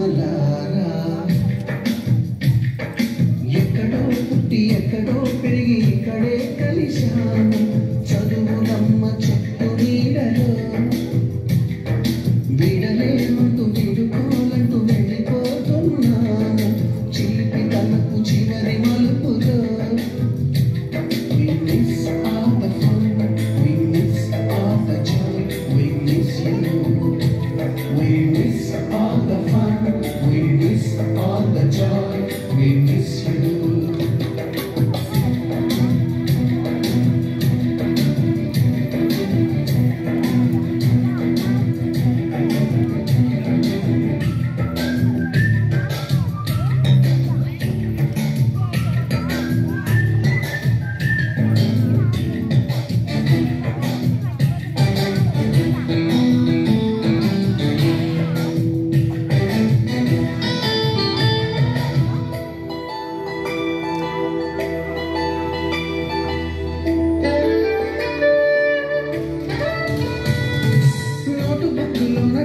ప్రేమలారా ఎక్కడో పుట్టి ఎక్కడో పెరిగి ఇక్కడే కలిశాము చదువులమ్మ చెట్టు నీడలో విడలేమంటూ విడుకోలంటూ వెళ్ళిపోతున్నాము చిలిపి తనకు చివరి మలుపులో We miss all the fun, we miss all the joy, we miss you. We miss all the fun, we miss all the joy, we miss you.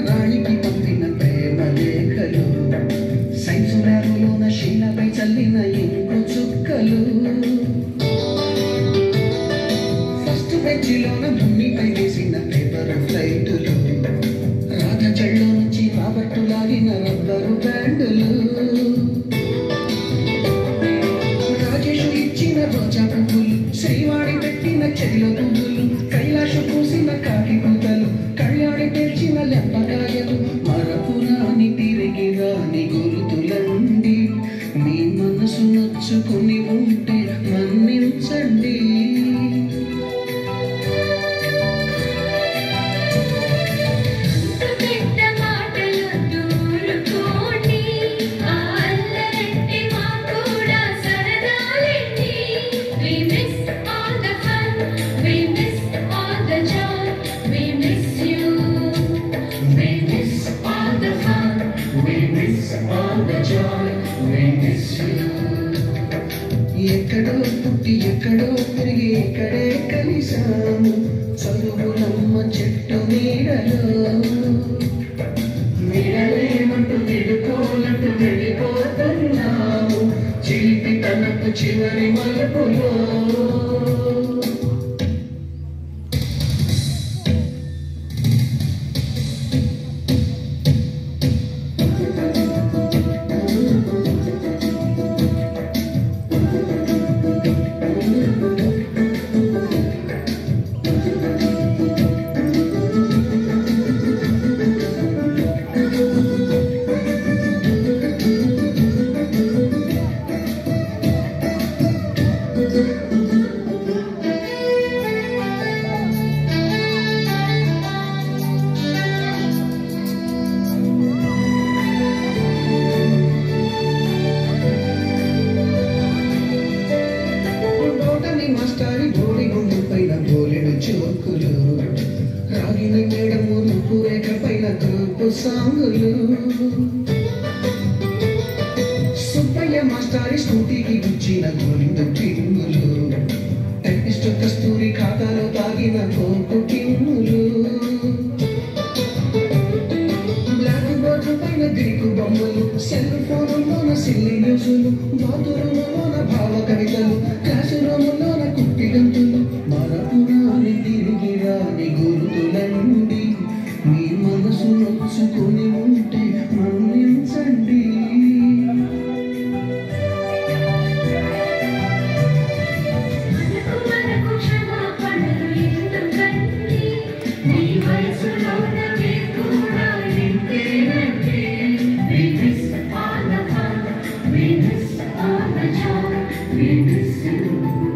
రాణికి పంపిన ప్రేమ లేఖలు సైన్స్ ల్యాబ్లోన శీలపై చల్లిన ఇంకు చుక్కలు ఫస్ట్ బెంచిలోన భూమిపై వేసిన పేపర్ ఫ్లైటులు రాధ చెళ్ళు నుంచి రాబట్టు లాగిన రబ్బరు బ్యాండులు రాజేషు ఇచ్చిన రోజా పువ్వులు శ్రీవాణి పెట్టిన చెల్ల పువ్వులు కైలాష పూసిన కాకి పూతలు కళ్యాణి తెచ్చిన లెంపకాయలు మరపురాని తిరిగి రాని గుర్తులండి మీ మనసు నచ్చుకుని ఉంటే మన్నించండి ఎక్కడో పుట్టి ఎక్కడో పెరిగి ఇక్కడే కలిశాము చదువులమ్మ చెట్టు నీడలో నీడలేమంటూ విడుకోలంటూ వెళ్ళిపోతున్నాము చిలిపి తనకు చివరి మలుపులో మాస్టారి బోడి గుండు పైన బోలెడు చోకులు రాగిని మేడము రూపురేఖ పైన తూర్పు సాంగులు సుబ్బయ్య మాస్టారి స్కూటీకి గుచ్చిన గోరిందు టింగులు టైపిస్ట్ కస్తూరి ఖాతాలో తాగిన కోకు టింగులు బ్లాక్ బోర్డు పైన గ్రీకు బొమ్మలు సెల్ ఫోనులోన సిల్లి న్యూసులు బాతురులోన భావ కవితలు క్లాసు రూములోన కుట్టి గంతులు మరపురాని తిరిగి రాని గుర్తులండి మీ మనసు నొచ్చుకుని ఉంటే మన్నించండి We miss you.